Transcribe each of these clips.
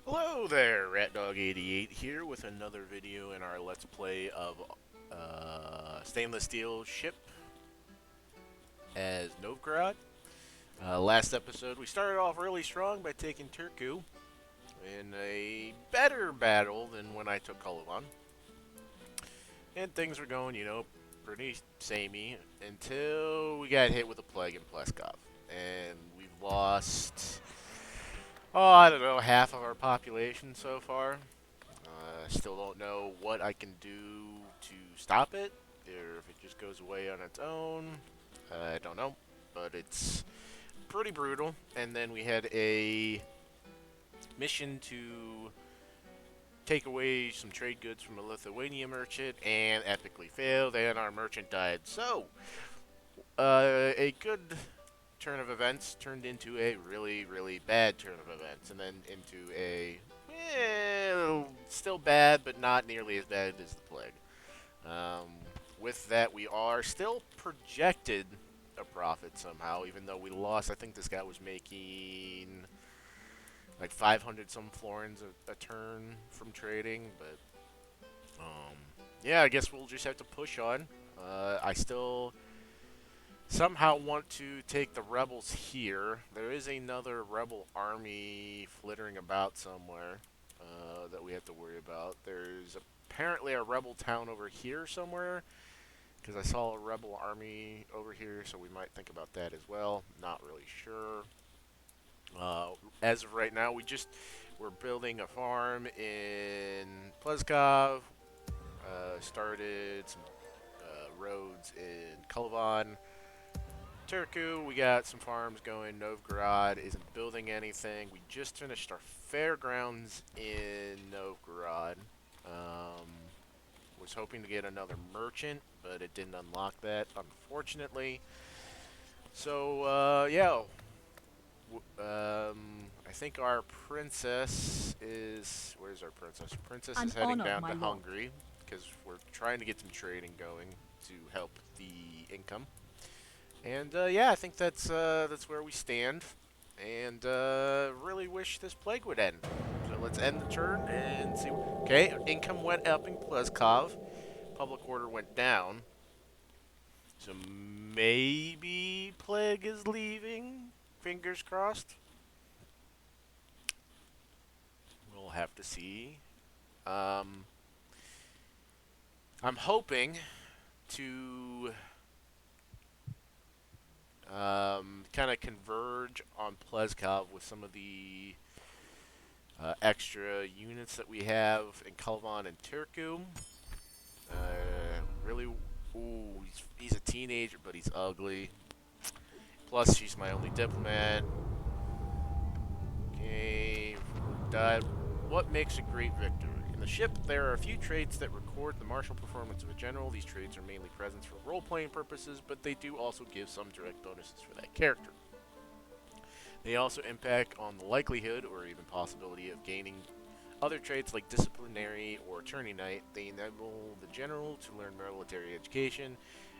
Hello there, RatDog88 here with another video in our Let's Play of stainless steel ship as Novgorod. Last episode, we started off really strong by taking Turku in a better battle than when I took Kolovan. And things were going, pretty samey until we got hit with a plague in Pleskov. And we've lost, I don't know, half of our population so far. Still don't know what I can do to stop it, or if it just goes away on its own. I don't know, but it's pretty brutal. And then we had a mission to take away some trade goods from a Lithuania merchant, and epically failed, and our merchant died. So, a good turn of events turned into a really, really bad turn of events, and then into a still bad, but not nearly as bad as the plague. Um, with that, we are still projected a profit somehow, even though we lost. I think this guy was making like 500 some florins a turn from trading, but yeah, I guess we'll just have to push on. I still somehow want to take the rebels here. There is another rebel army flittering about somewhere that we have to worry about. There's apparently a rebel town over here somewhere, because I saw a rebel army over here, so we might think about that as well. Not really sure. As of right now, we're building a farm in Pleskov. Started some roads in Kolovan. Turku, we got some farms going. Novgorod isn't building anything. We just finished our fairgrounds in Novgorod. Um, was hoping to get another merchant, but it didn't unlock that, unfortunately. So, yeah. I think our princess is... Where's our princess? Princess An is heading honor, down my to lord. Hungary, because we're trying to get some trading going to help the income. And yeah, I think that's where we stand. And really wish this plague would end. So let's end the turn and see. Okay, income went up in Pleskov. Public order went down. So maybe plague is leaving. Fingers crossed. We'll have to see. Um, I'm hoping to kind of converge on Pleskov with some of the extra units that we have in Kalvan and Turku. Really, ooh, he's a teenager, but he's ugly. Plus, she's my only diplomat. Okay, died. What makes a great victory? In the ship, there are a few traits that record the martial performance of a general. These traits are mainly present for role-playing purposes, but they do also give some direct bonuses for that character. They also impact on the likelihood or even possibility of gaining other traits like disciplinary or attorney knight. They enable the general to learn military education,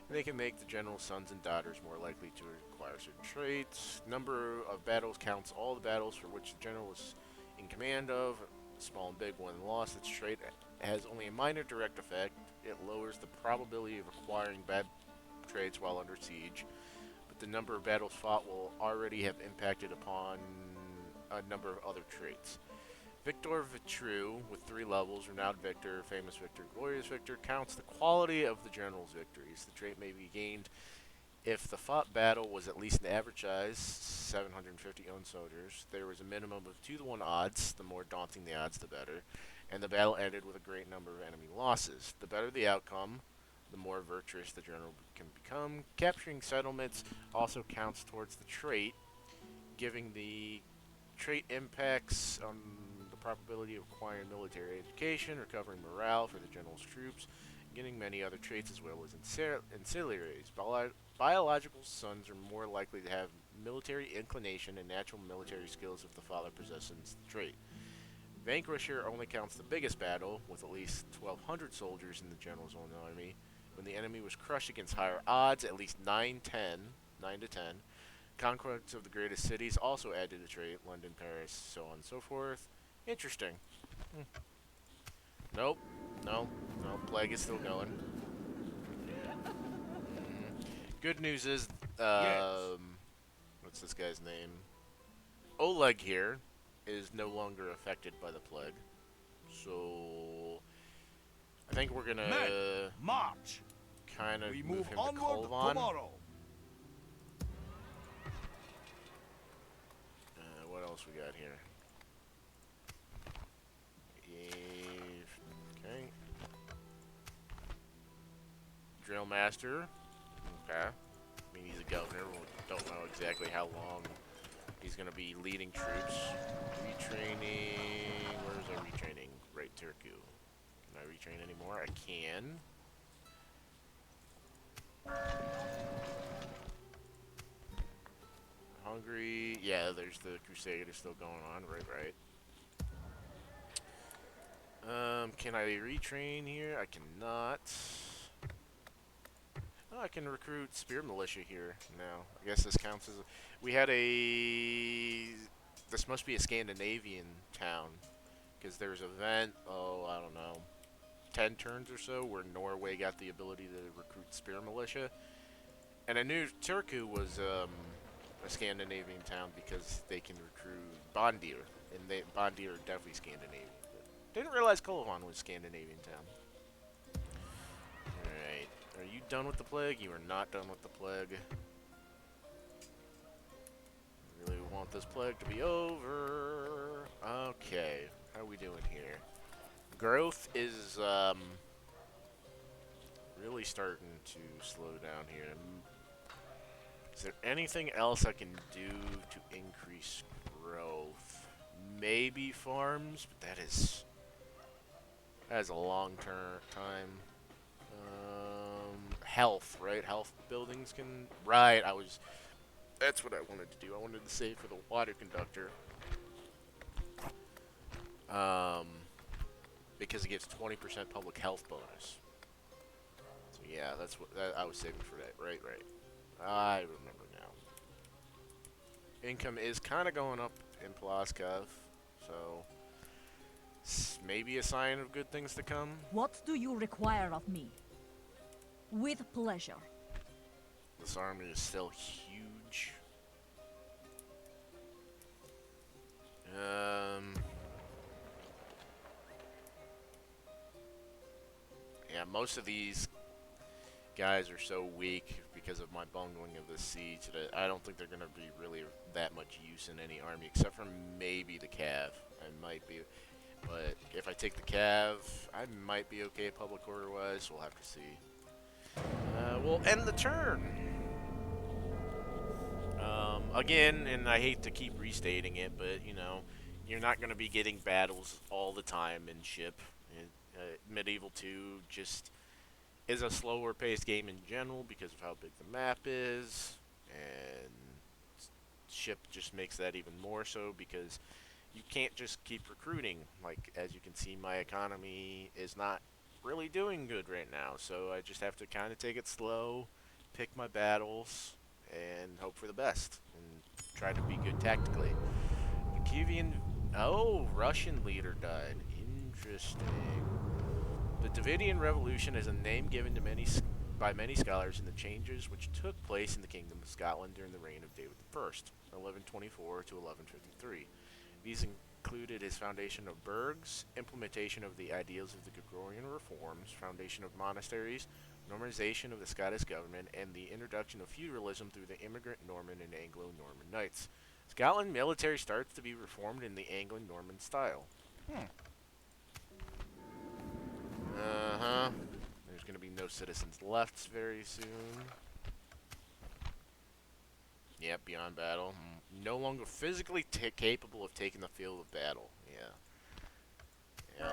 and they can make the general's sons and daughters more likely to acquire certain traits. Number of battles counts all the battles for which the general was in command of, small and big, won and lost. Its trait has only a minor direct effect. It lowers the probability of acquiring bad traits while under siege, but the number of battles fought will already have impacted upon a number of other traits. Victor Vitru, with 3 levels, Renowned Victor, Famous Victor, Glorious Victor, counts the quality of the general's victories. The trait may be gained if the fought battle was at least an average size, 750 owned soldiers. There was a minimum of 2 to 1 odds. The more daunting the odds, the better. And the battle ended with a great number of enemy losses. The better the outcome, the more virtuous the general can become. Capturing settlements also counts towards the trait, giving the trait impacts on the probability of acquiring military education, recovering morale for the general's troops, getting many other traits as well as ancillaries. Biological sons are more likely to have military inclination and natural military skills if the father possesses the trait. Vanquisher only counts the biggest battle, with at least 1,200 soldiers in the general's own army, when the enemy was crushed against higher odds, at least 9 to 10. Conquest of the greatest cities also added a trait, London, Paris, so on and so forth. Interesting. Hmm. Nope. No. No. Plague is still going. Good news is, Yes. what's this guy's name? Oleg here is no longer affected by the plague. So I think we're Men, gonna march. kind of We move move him to onward Kolvan. tomorrow. What else we got here? Okay. Drill Master. Okay. I mean, he's a governor. We don't know exactly how long he's going to be leading troops. Retraining. Where's our retraining? Right, Turku. Can I retrain anymore? I can. Hungary. Yeah, there's the Crusade is still going on. Right, right. Can I retrain here? I cannot. Oh, I can recruit Spear Militia here now. I guess this counts as we had a. This must be a Scandinavian town because there's an event. Oh, I don't know, 10 turns or so where Norway got the ability to recruit Spear Militia, and I knew Turku was a Scandinavian town because they can recruit Bondir, and Bondir are definitely Scandinavian. But didn't realize Kolovan was a Scandinavian town. Alright. Are you done with the plague? You are not done with the plague. I really want this plague to be over. Okay. How are we doing here? Growth is really starting to slow down here. Is there anything else I can do to increase growth? Maybe farms, but that is a long term time. Health, right? Health buildings can. Right, That's what I wanted to do. I wanted to save for the water conductor. Um, because it gives 20% public health bonus. So yeah, that's what I was saving for that. Right, right. I remember now. Income is kind of going up in Pulaskov, so maybe a sign of good things to come. What do you require of me? With pleasure. This army is still huge. Yeah, most of these guys are so weak because of my bungling of the siege that I don't think they're going to be really that much use in any army, except for maybe the Cav. I might be, but if I take the Cav, I might be okay public order-wise. We'll have to see. We'll end the turn. Again, and I hate to keep restating it, but you know, you're not going to be getting battles all the time in SHIP. Medieval 2 just is a slower paced game in general because of how big the map is, and SHIP just makes that even more so because you can't just keep recruiting. Like, as you can see, my economy is not really doing good right now, so I just have to kind of take it slow, pick my battles, and hope for the best, and try to be good tactically. The Kievan. Oh, Russian leader died. Interesting. The Davidian Revolution is a name given to by many scholars in the changes which took place in the Kingdom of Scotland during the reign of David I, 1124 to 1153. These included his foundation of burghs, implementation of the ideals of the Gregorian reforms, foundation of monasteries, normalization of the Scottish government, and the introduction of feudalism through the immigrant Norman and Anglo-Norman knights. Scotland military starts to be reformed in the Anglo-Norman style. Uh-huh. There's going to be no citizens left very soon. Yep, beyond battle. No longer physically capable of taking the field of battle. Yeah. Yeah.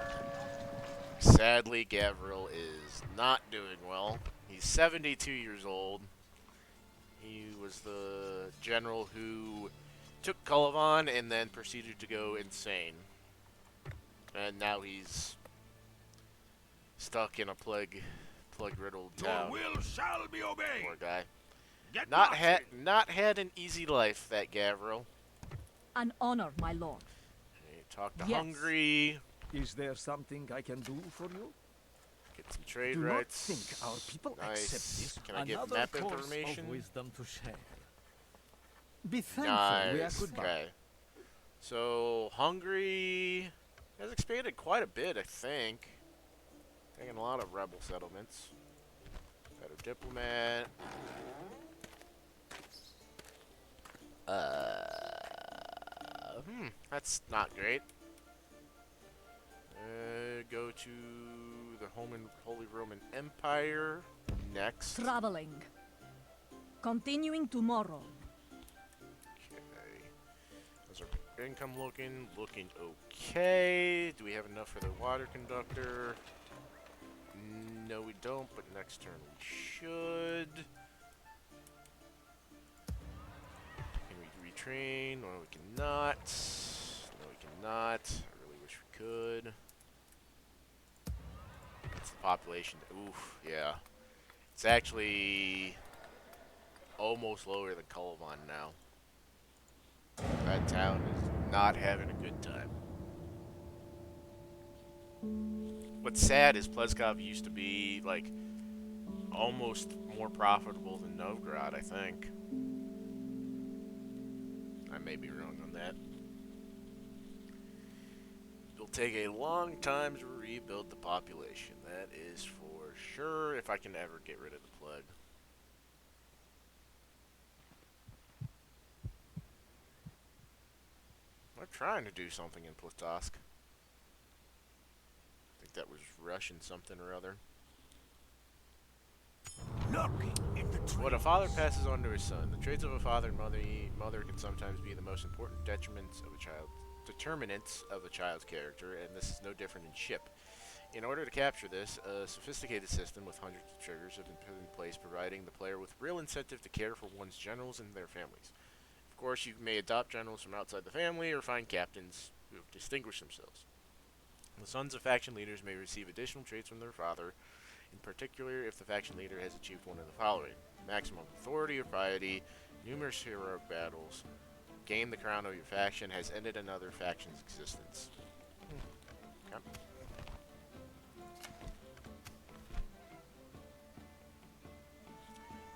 Sadly, Gavril is not doing well. He's 72 years old. He was the general who took Kolovan and then proceeded to go insane. And now he's stuck in a plague-riddled town. Your will shall be obeyed. Poor guy. Get Not marching. had an easy life, that Gavril. An honor, my lord. Right. Talk to Yes. Hungary. Is there something I can do for you? Get some trade Do rights. not think our people accept Nice. this. Can I get Another map course information? of wisdom to share. Be thankful we are Nice. goodbye. Okay. So Hungary has expanded quite a bit, I think. Taking a lot of rebel settlements. Better diplomat. That's not great. Go to the Holy Roman Empire next. Traveling. Continuing tomorrow. Okay. How's our income looking? Looking okay. Do we have enough for the water conductor? No, we don't, but next turn we should. Can we retrain? No, we cannot. No, we cannot. I really wish we could. What's the population? Oof, yeah. It's actually almost lower than Kolovan now. That town is not having a good time. What's sad is Pleskov used to be, like, almost more profitable than Novgorod, I think. I may be wrong on that. It'll take a long time to rebuild the population. That is for sure, if I can ever get rid of the plague. I'm trying to do something in Platosk. I think that was Russian something or other. Look at the tree. What a father passes on to his son. The traits of a father and mother can sometimes be the most important determinants of a child's character, and this is no different in SHIP. In order to capture this, a sophisticated system with hundreds of triggers have been put in place, providing the player with real incentive to care for one's generals and their families. Of course, you may adopt generals from outside the family or find captains who have distinguished themselves. The sons of faction leaders may receive additional traits from their father, in particular if the faction leader has achieved one of the following: maximum authority or piety, numerous heroic battles, gain the crown of your faction, has ended another faction's existence. Okay.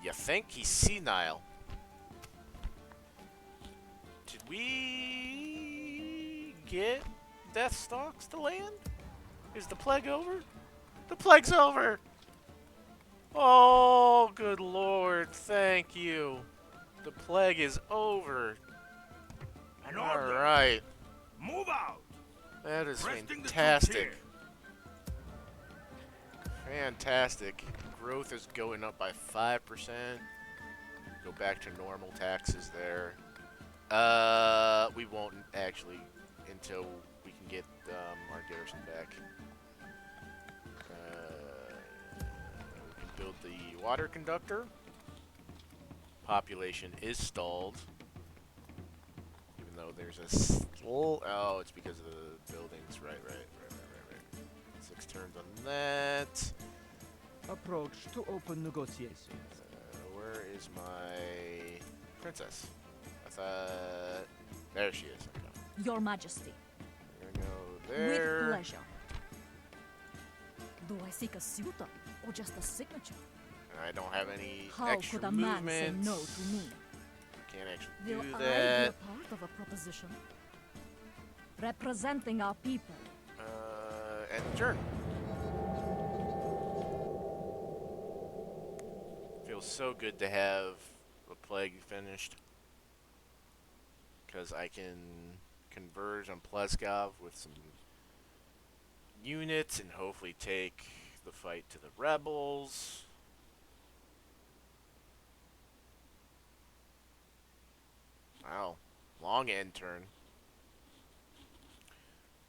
You think he's senile? Did we get Death Stalks to land? Is the plague over? The plague's over! Oh, good lord, thank you. The plague is over. An order. Alright, Move out. that is Resting the troops fantastic. here. Fantastic. Growth is going up by 5%. Go back to normal taxes there. We won't actually until we can get our garrison back. We can build the water conductor. Population is stalled. Even though there's a oh, it's because of the buildings. Right. 6 turns on that. Approach to open negotiations. Where is my princess? I thought... There she is. Okay. Your Majesty. We're gonna go there. With pleasure. Do I seek a suitor or just a signature? I don't have any How extra could a man say movement. no to me? Can't actually Will do I be that. a part of a proposition? Representing our people. End turn. Feels so good to have a plague finished. Because I can converge on Pleskov with some units and hopefully take the fight to the rebels. Wow, long end turn.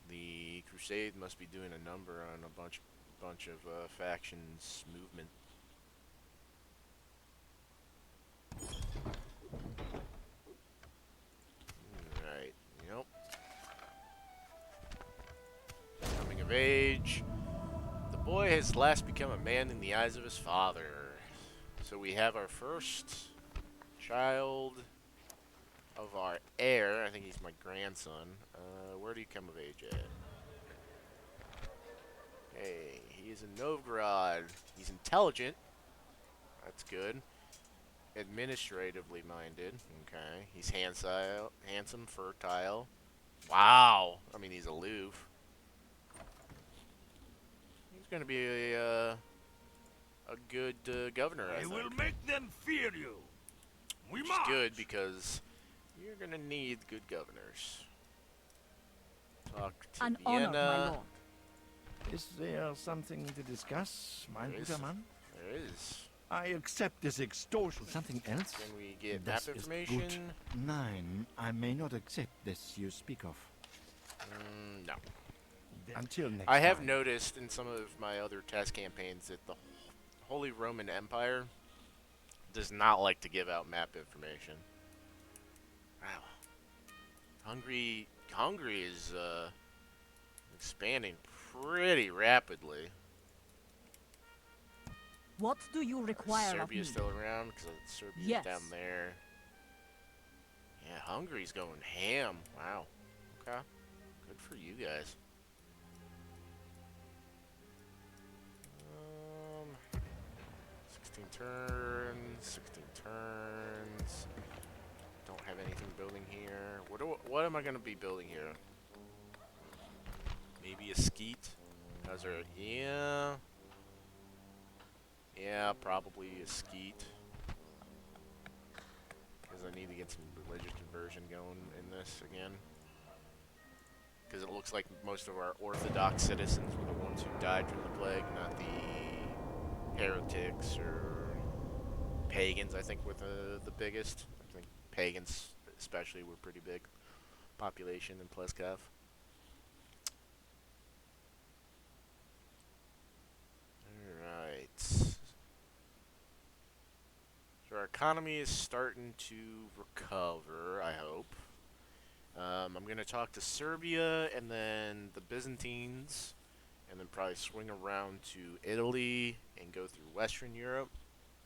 The Crusade must be doing a number on a bunch of factions movement. Right, yep. Coming of age. The boy has last become a man in the eyes of his father. So we have our first child of our heir. I think he's my grandson. where do you come of age at? Hey, he is in Novgorod. He's intelligent. That's good. Administratively minded. Okay. He's handsome, fertile. Wow. I mean, he's aloof. He's going to be a good governor, I I think. will make them fear you. We Which is must. good because you're going to need good governors. Talk to An honor, my Vienna. lord. Is there something to discuss, mein There is. guter Mann? There is. I accept this extortion. Something else? Can we get Das map ist information? gut. Nein, I may not accept this you speak of. No. Until next I have time. noticed in some of my other test campaigns that the Holy Roman Empire does not like to give out map information. Wow. Hungary is expanding pretty rapidly. What do you require of me? Serbia's still around because Serbia's Yes. down there. Yeah, Hungary's going ham. Wow. Okay. Good for you guys. 16 turns. 16 turns. Don't have anything building here. What am I gonna be building here? Maybe a skeet. How's there? Yeah. Yeah, probably a skeet. Because I need to get some religious conversion going in this again. Because it looks like most of our Orthodox citizens were the ones who died from the plague, not the heretics or pagans, I think, were the biggest. I think pagans especially were pretty big population in Pleskov. Alright. So our economy is starting to recover, I hope. I'm going to talk to Serbia and then the Byzantines, and then probably swing around to Italy and go through Western Europe,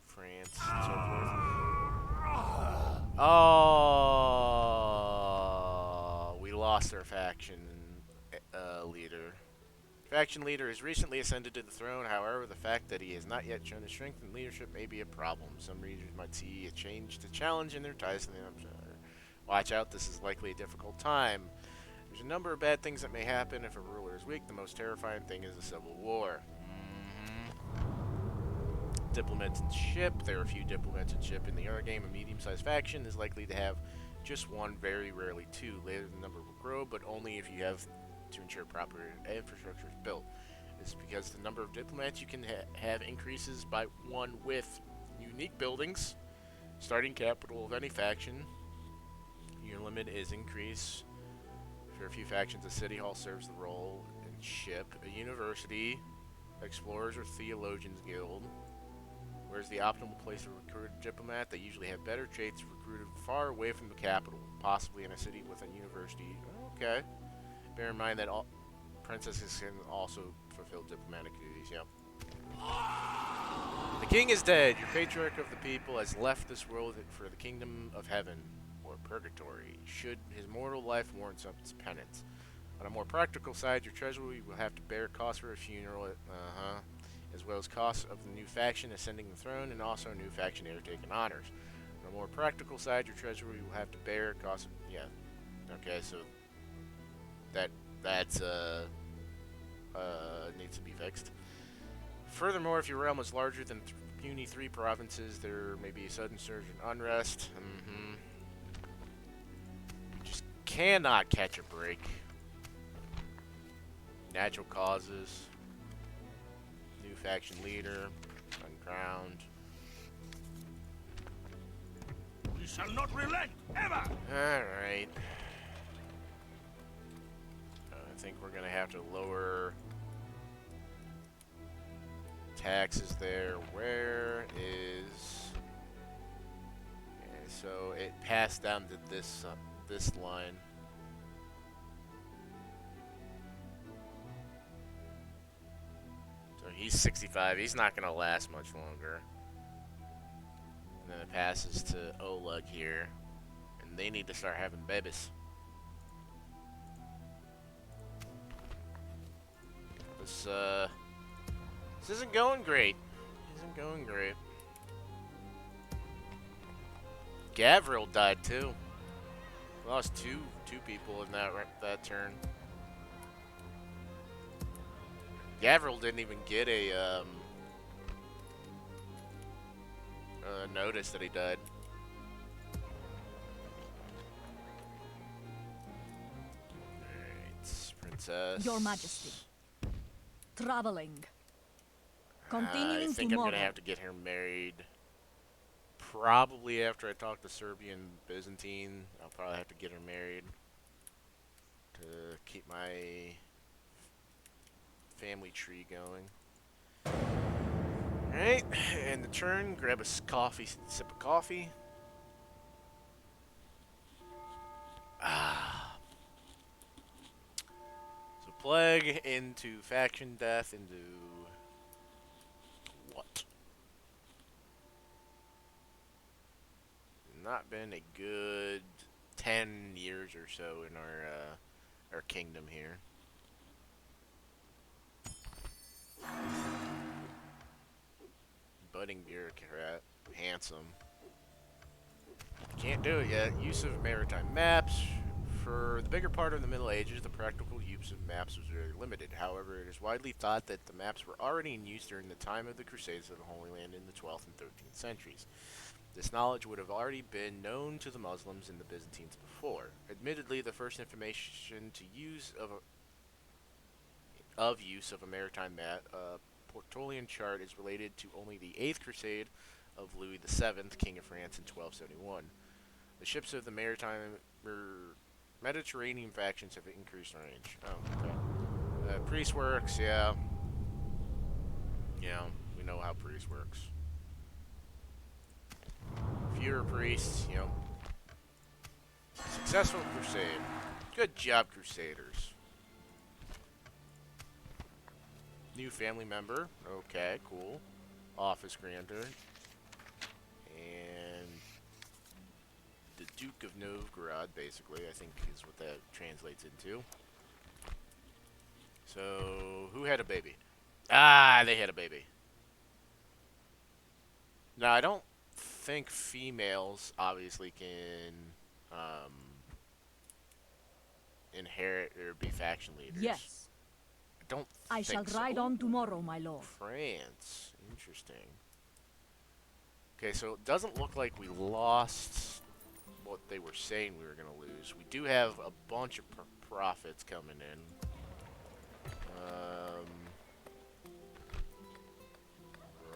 France, and so forth. Oh, we lost our faction leader. Faction leader has recently ascended to the throne. However, the fact that he has not yet shown his strength and leadership may be a problem. Some regions might see a change to challenge in their ties to the Empire. Watch out, this is likely a difficult time. There's a number of bad things that may happen if a ruler is weak. The most terrifying thing is a civil war. Diplomats and ship. There are a few diplomats and ship in the early game. A medium-sized faction is likely to have just one, very rarely two. Later the number will grow, but only if you have to ensure proper infrastructure is built. It's because the number of diplomats you can have increases by one with unique buildings. Starting capital of any faction. Your limit is increased. For a few factions, a city hall serves the role in ship. A university, explorers or theologians guild. Where's the optimal place to recruit a diplomat? They usually have better traits recruited far away from the capital, possibly in a city with a university. Okay. Bear in mind that all princesses can also fulfill diplomatic duties. Yep. The king is dead. Your patriarch of the people has left this world for the kingdom of heaven, or purgatory, should his mortal life warrant some penance. On a more practical side, your treasury will have to bear costs for a funeral, as well as costs of the new faction ascending the throne, and also a new faction heir taking honors. On a more practical side, your treasury will have to bear costs of, okay, so that's needs to be fixed. Furthermore, if your realm is larger than puny 3 provinces, there may be a sudden surge in unrest. Just cannot catch a break. Natural causes. New faction leader. Uncrowned. We shall not relent, ever! Alright. I think we're going to have to lower taxes there. Where is... Okay, so it passed down to this line. So he's 65. He's not going to last much longer. And then it passes to Oleg here. And they need to start having babies. This isn't going great. Isn't going great. Gavril died too. Lost two people in that turn. Gavril didn't even get a notice that he died. Alright, princess. Your Majesty. Traveling. I Continuing think tomorrow. I'm gonna have to get her married. Probably after I talk to Serbian Byzantine, I'll probably have to get her married to keep my family tree going. Alright, and the turn, grab a sip of coffee. So plague into faction death into what? Not been a good 10 years or so in our kingdom here. Budding bureaucrat, handsome. Can't do it yet. Use of maritime maps. For the bigger part of the Middle Ages, the practical use of maps was very limited. However, it is widely thought that the maps were already in use during the time of the Crusades of the Holy Land in the 12th and 13th centuries. This knowledge would have already been known to the Muslims and the Byzantines before. Admittedly, the first information to use of use of a maritime map, Portolian chart, is related to only the 8th Crusade of Louis VII, King of France, in 1271. The ships of the Mediterranean factions have increased range. Oh, okay. Priest works, yeah. Yeah, we know how priest works. Fewer priests, you know. Successful crusade. Good job, Crusaders. New family member. Okay, cool. Office grantor. And the Duke of Novgorod, basically, I think is what that translates into. So, who had a baby? Ah, they had a baby. Now, I don't think females obviously can inherit or be faction leaders. Yes. I don't I think shall ride so. on tomorrow, my lord. France. Interesting. Okay, so it doesn't look like we lost what they were saying we were going to lose. We do have a bunch of profits coming in.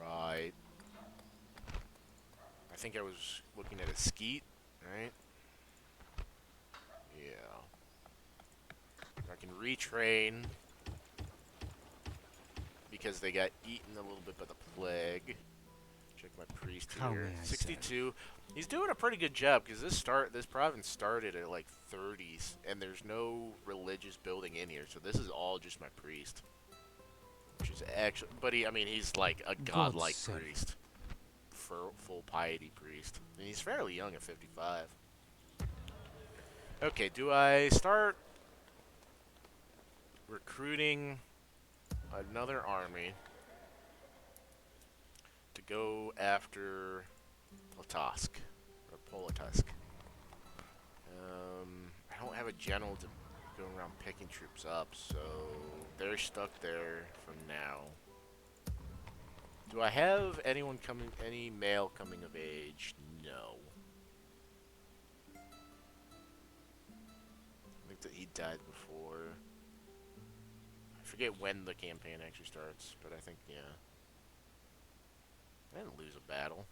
Right. I think I was looking at a skeet, right? Yeah. I can retrain because they got eaten a little bit by the plague. Check my priest How here. may I 62. He's doing a pretty good job because this province started at like 30s, and there's no religious building in here, so this is all just my priest. Which is actually, but he's like a godlike priest. Full piety priest. And he's fairly young at 55. Okay, do I start recruiting another army to go after Polotsk? Or Polotsk. I don't have a general to go around picking troops up, so they're stuck there for now. Do I have any male coming of age? No. I think that he died before. I forget when the campaign actually starts, but I think, yeah. I didn't lose a battle.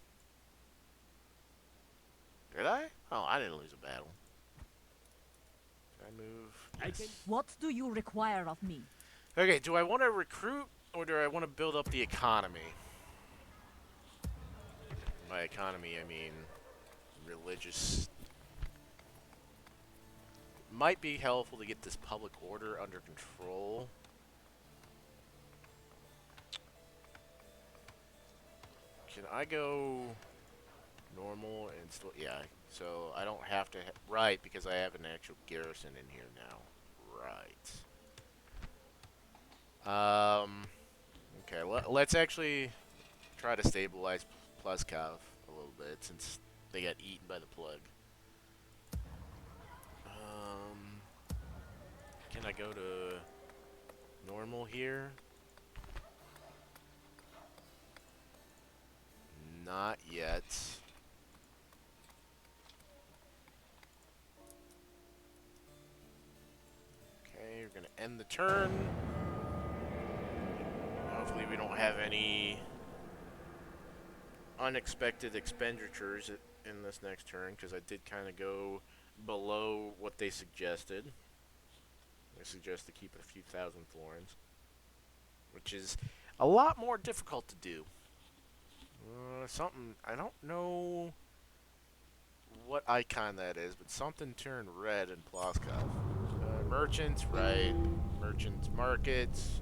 Did I? Oh, I didn't lose a battle. Did I move? Yes. What do you require of me? Okay, do I want to recruit or do I want to build up the economy? By economy, I mean religious. Might be helpful to get this public order under control. Can I go normal and still? Yeah, so I don't have to. Right, because I have an actual garrison in here now. Right. Okay, let's actually try to stabilize Pluskov a little bit since they got eaten by the plug. Can I go to normal here? Not yet. Okay, we're gonna end the turn. Hopefully we don't have any unexpected expenditures in this next turn, because I did kind of go below what they suggested. They suggest to keep a few thousand florins, which is a lot more difficult to do. Something, I don't know what icon that is, but something turned red in Ploskov. Merchants, right. Merchants, markets,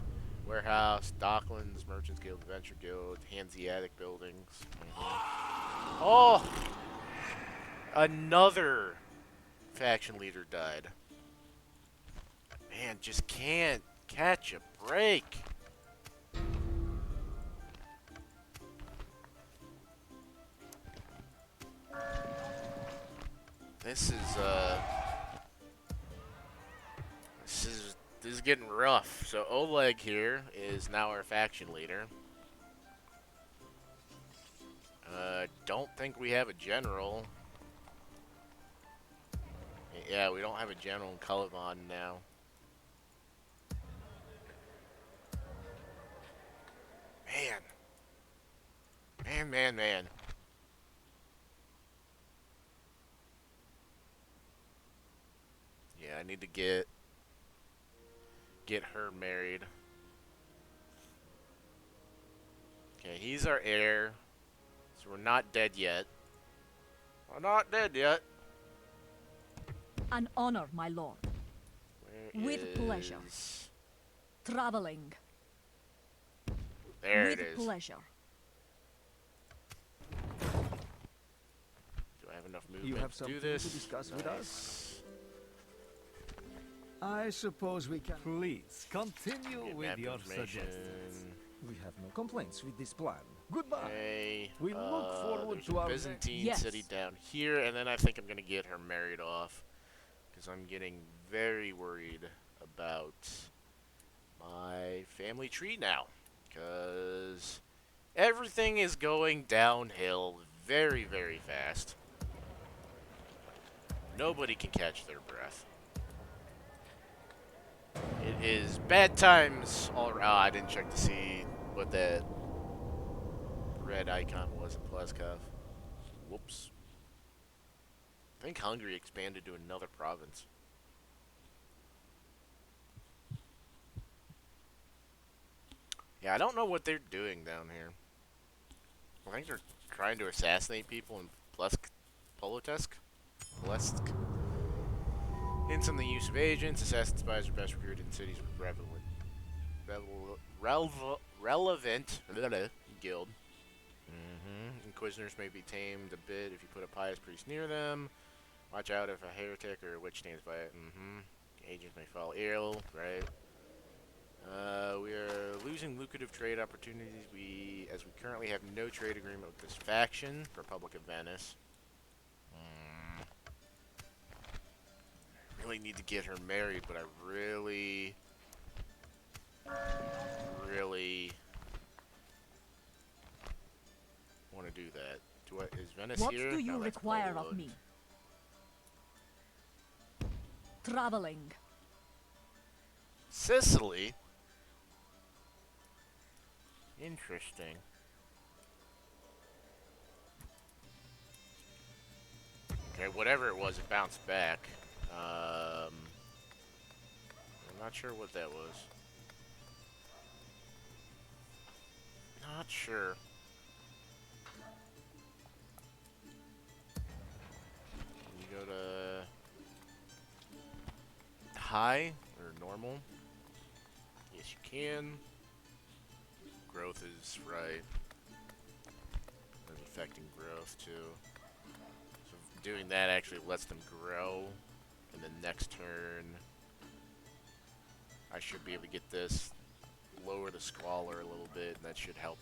warehouse, docklands, merchants guild, adventure guild, Hanseatic buildings. Oh! Another faction leader died. Man, just can't catch a break. This is getting rough. So Oleg here is now our faction leader. Don't think we have a general. Yeah, we don't have a general in Kalavan now. Man. Yeah, I need to get her married. Okay, he's our heir. So we're not dead yet. We're not dead yet. An honor, my lord. Where With pleasure. Traveling. There With it is. pleasure. Do I have enough movement to do this? To discuss with us? I suppose we can. Please continue Get with map your information. suggestions. We have no complaints with this plan. Goodbye. Okay. We look forward there's to a our Byzantine Yes. city down here, and then I think I'm gonna get her married off, because I'm getting very worried about my family tree now, because everything is going downhill very, very fast. Nobody can catch their breath. It is bad times all around. Oh, I didn't check to see what that red icon was in Pleskov. Whoops. I think Hungary expanded to another province. Yeah, I don't know what they're doing down here. I think they're trying to assassinate people in Polotesk? Plesk? Hints on the use of agents. Assassin spies are best recruited in cities with relevant guild. Inquisitors may be tamed a bit if you put a pious priest near them. Watch out if a heretic or a witch stands by it. Agents may fall ill, right? We are losing lucrative trade opportunities. As we currently have no trade agreement with this faction, Republic of Venice. I really need to get her married, but I really want to do that. Is Venice What here? do you No, that's require Poland. of me? Traveling. Sicily? Interesting. Okay, whatever it was, it bounced back. I'm not sure what that was. Not sure. You go to high or normal? Yes, you can. Growth is right. It's affecting growth too. So doing that actually lets them grow. And then next turn, I should be able to get this lower the squalor a little bit, and that should help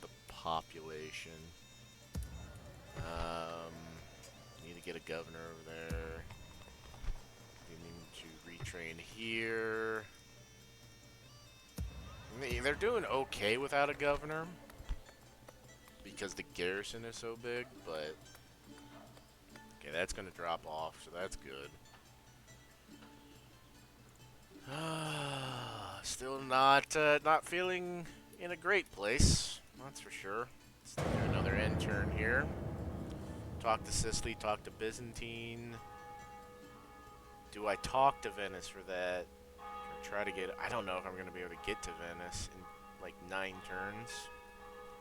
the population. Need to get a governor over there. We need to retrain here. They're doing okay without a governor because the garrison is so big, but okay, that's gonna drop off, so that's good. Still not feeling in a great place, that's for sure. Let's do another end turn here. Talk to Sicily, talk to Byzantine. Do I talk to Venice for that? Or try to get... I don't know if I'm going to be able to get to Venice in like 9 turns.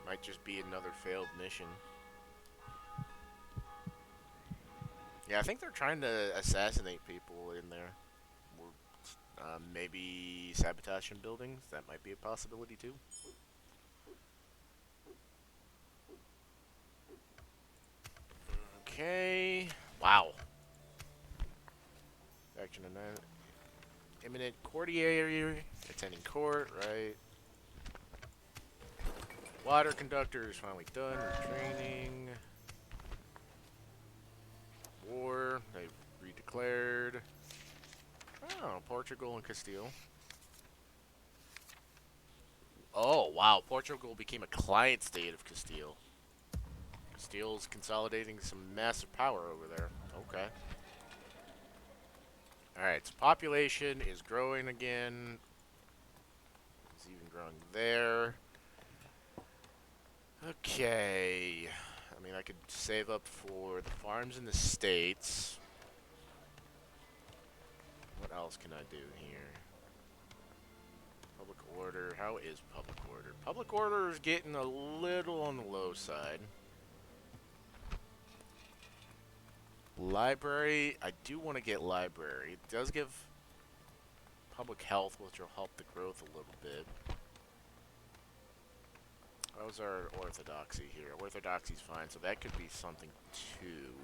Might just be another failed mission. Yeah, I think they're trying to assassinate people in there. Or maybe sabotage some buildings. That might be a possibility too. Okay. Wow. Action and that. Imminent courtier attending court, right? Water conductor is finally done. Retraining. War. They've redeclared. Oh, Portugal and Castile. Oh, wow. Portugal became a client state of Castile. Castile's consolidating some massive power over there. Okay. Alright, so population is growing again. It's even growing there. Okay. I mean, I could save up for the farms in the States. What else can I do here? Public order. How is public order? Public order is getting a little on the low side. Library, I do want to get library. It does give public health, which will help the growth a little bit. How's our orthodoxy here? Orthodoxy's fine, so that could be something too.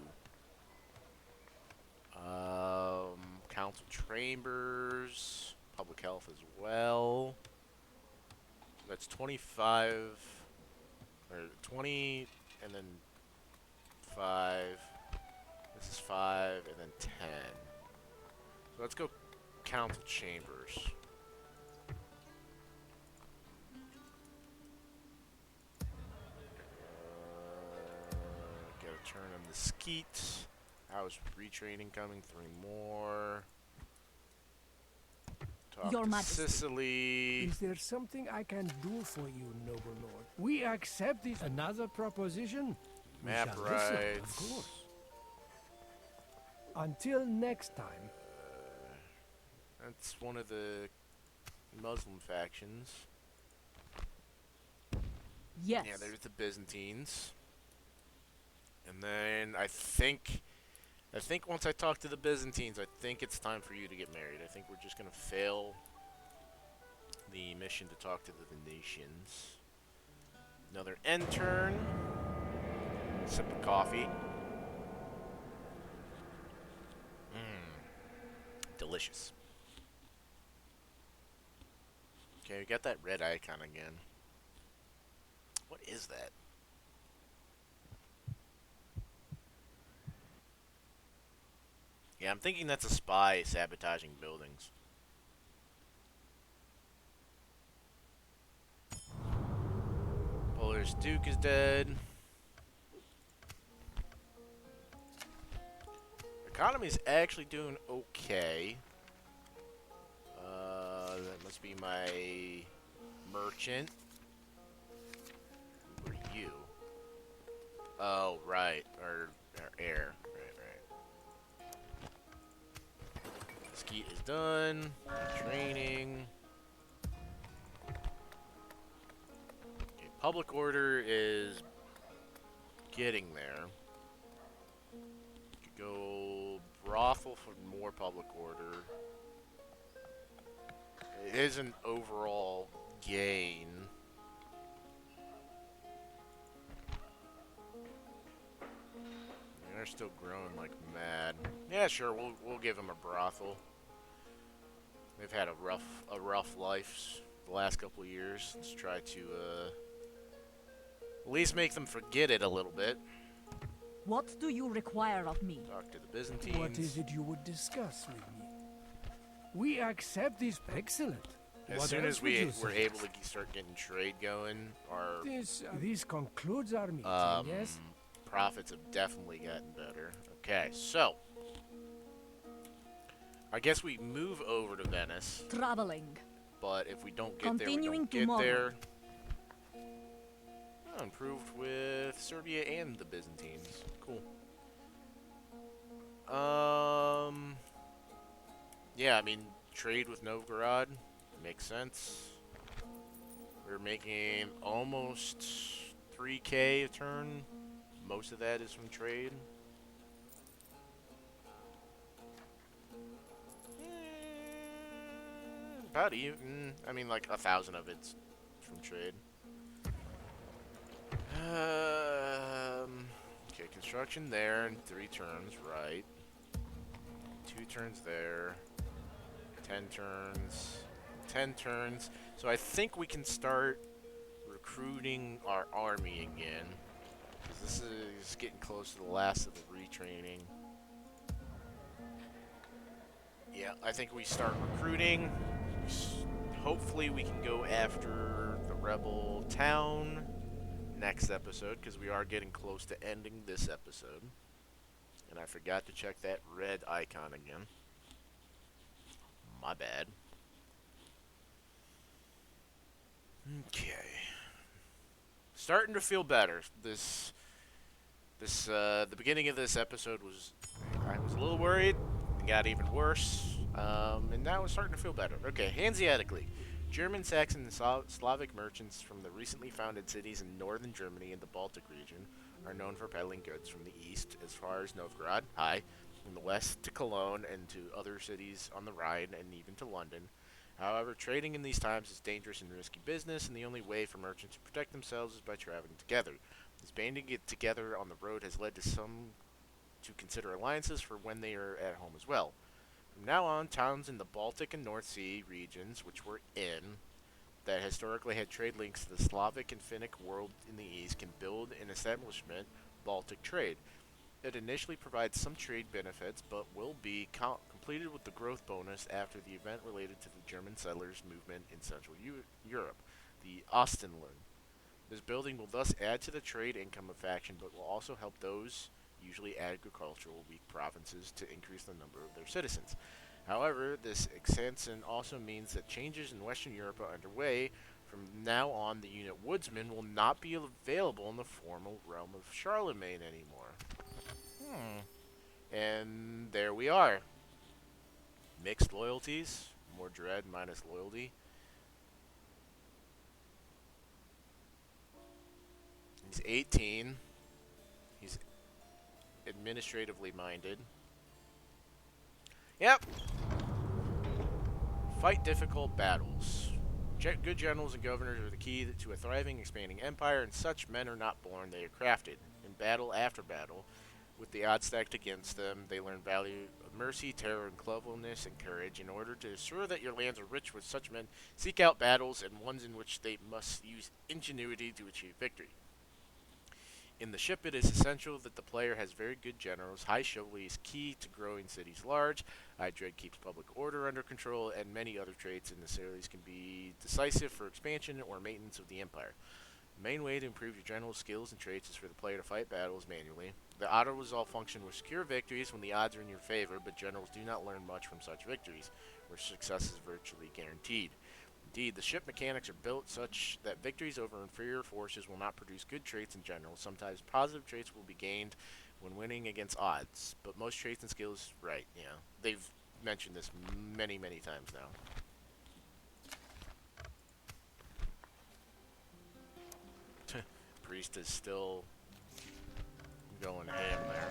Council chambers, public health as well. That's 25, or 20, and then 5. This is 5, and then 10. So let's go council chambers. Gotta turn on the skeet. How's retraining coming? 3 more. Talk Your to Majesty. Sicily. Is there something I can do for you, noble lord? We accept this. Another proposition? We Map shall listen, rights. of course. Until next time. That's one of the Muslim factions. Yes. Yeah, there's the Byzantines. And then I think once I talk to the Byzantines, I think it's time for you to get married. I think we're just gonna fail the mission to talk to the Venetians. Another end turn. Sip of coffee. Delicious. Okay, we got that red icon again. What is that? Yeah, I'm thinking that's a spy sabotaging buildings. Polar's Duke is dead. Economy's actually doing okay. That must be my merchant. Who are you? Oh, right. Or heir. Right. Skeet is done. Training. Okay, public order is getting there. Could go brothel for more public order. It is an overall gain. They're still growing like mad. Yeah, sure, we'll give them a brothel. They've had a rough life the last couple of years. Let's try to at least make them forget it a little bit. What do you require of me? Talk to the Byzantines. What is it you would discuss with me? We accept this. Excellent. As What soon else as would we you were say? able to start getting trade going, our This concludes our meeting, yes? profits have definitely gotten better. Okay, so I guess we move over to Venice, Traveling. but if we don't get there, we Continuing don't get tomorrow. there. Oh, improved with Serbia and the Byzantines. Cool. Yeah, I mean, trade with Novgorod makes sense. We're making almost 3K a turn. Most of that is from trade. About even. I mean, like 1,000 of it's from trade. Okay, construction there in 3 turns, right? 2 turns there. 10 turns. 10 turns. So I think we can start recruiting our army again. Because this is getting close to the last of the retraining. Yeah, I think we start recruiting. Hopefully we can go after the rebel town next episode, because we are getting close to ending this episode. And I forgot to check that red icon again. My bad. Okay. Starting to feel better. The beginning of this episode was, I was a little worried. It got even worse. And now it's starting to feel better. Okay, Hanseatic League. German, Saxon, and Slavic merchants from the recently founded cities in northern Germany and the Baltic region are known for peddling goods from the east as far as Novgorod, in the west to Cologne and to other cities on the Rhine and even to London. However, trading in these times is dangerous and risky business, and the only way for merchants to protect themselves is by traveling together. This banding it together on the road has led to some to consider alliances for when they are at home as well. From now on, towns in the Baltic and North Sea regions, which were in, that historically had trade links to the Slavic and Finnic world in the east, can build an establishment, Baltic trade. It initially provides some trade benefits, but will be completed with the growth bonus after the event related to the German settlers movement in Central Europe, the Ostenland. This building will thus add to the trade income of faction, but will also help those, usually agricultural weak provinces, to increase the number of their citizens. However, this expansion also means that changes in Western Europe are underway. From now on, the unit Woodsman will not be available in the formal realm of Charlemagne anymore. And there we are. Mixed loyalties. More dread minus loyalty. He's 18. He's administratively minded. Yep. Fight difficult battles. Good generals and governors are the key to a thriving, expanding empire, and such men are not born, they are crafted. In battle after battle, with the odds stacked against them, they learn value of mercy, terror, and cleverness and courage. In order to ensure that your lands are rich with such men, seek out battles and ones in which they must use ingenuity to achieve victory. In the ship, it is essential that the player has very good generals. High chivalry is key to growing cities large. High dread keeps public order under control, and many other traits in the series can be decisive for expansion or maintenance of the empire. The main way to improve your general skills and traits is for the player to fight battles manually. The auto-resolve function will secure victories when the odds are in your favor, but generals do not learn much from such victories, where success is virtually guaranteed. Indeed, the ship mechanics are built such that victories over inferior forces will not produce good traits in general. Sometimes positive traits will be gained when winning against odds, but most traits and skills, right, yeah. They've mentioned this many, many times now. Priest is still going ham there.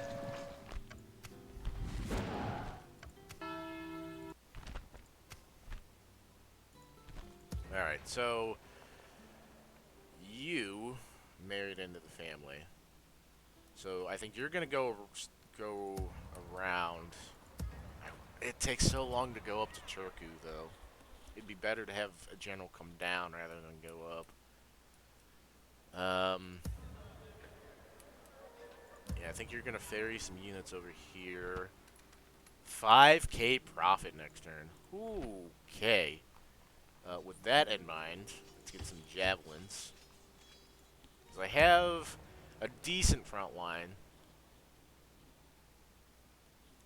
Alright, so you married into the family. So I think you're gonna go around. It takes so long to go up to Turku, though. it'd be better to have a general come down rather than go up. Yeah, I think you're gonna ferry some units over here. 5k profit next turn. Okay. With that in mind, let's get some javelins. Because I have a decent front line.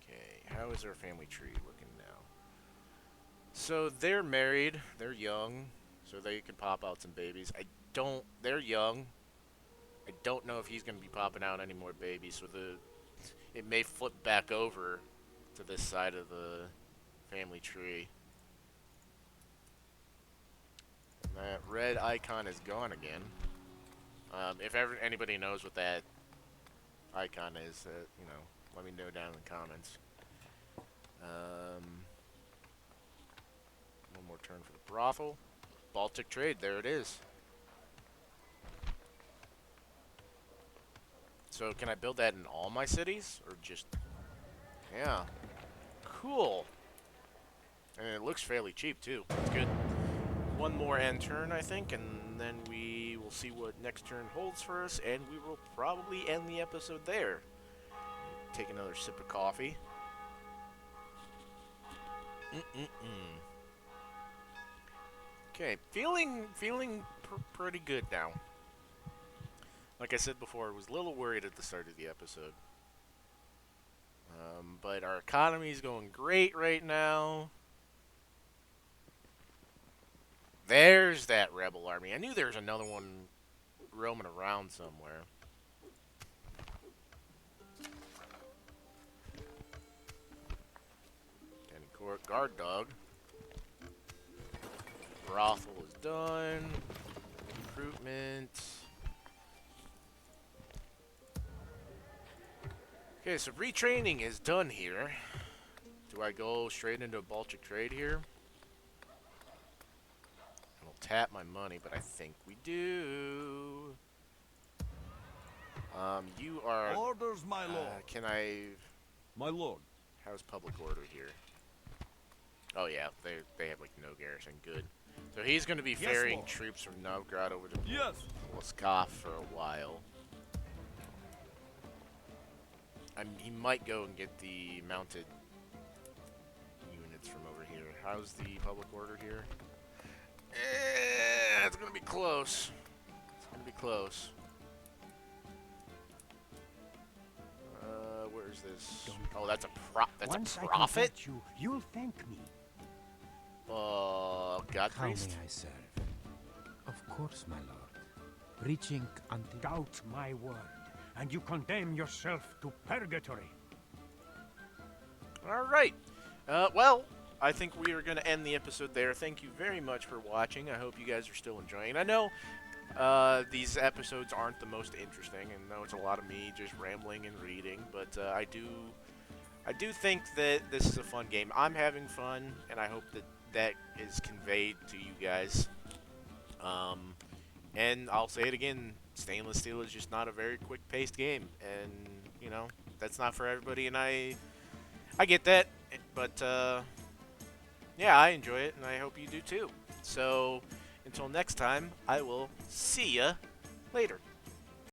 Okay, how is our family tree looking now? So they're married, they're young, so they can pop out some babies. They're young. I don't know if he's going to be popping out any more babies, so it may flip back over to this side of the family tree. That red icon is gone again. If anybody knows what that icon is, you know, let me know down in the comments. One more turn for the brothel. Baltic trade, there it is. So can I build that in all my cities, or just... Yeah. Cool. And it looks fairly cheap, too. That's good. One more end turn, I think, and then we will see what next turn holds for us, and we will probably end the episode there. Take another sip of coffee. Okay, feeling pretty good now. Like I said before, I was a little worried at the start of the episode. But our economy is going great right now. There's that rebel army. I knew there was another one roaming around somewhere. And guard dog. Brothel is done. Recruitment. Okay, so retraining is done here. Do I go straight into a Baltic trade here? I'll tap my money, but I think we do. You are... Orders, my lord. Can I... My lord. How's public order here? Oh yeah, they have like no garrison. Good. So he's going to be ferrying troops from Novgorod over to Moskov for a while. He might go and get the mounted units from over here. How's the public order here? It's going to be close. It's going to be close. Where's this? Oh, that's a profit? You, you'll thank me. God How may priest? I serve? Of course, my lord. Reaching until... Doubt my word, and you condemn yourself to purgatory. Alright. Well, I think we are going to end the episode there. Thank you very much for watching. I hope you guys are still enjoying. I know these episodes aren't the most interesting, and know it's a lot of me just rambling and reading, but I do think that this is a fun game. I'm having fun, and I hope that is conveyed to you guys. And I'll say it again, Stainless Steel is just not a very quick-paced game, and, you know, that's not for everybody, and I get that, but, yeah, I enjoy it, and I hope you do too. So, until next time, I will see ya later.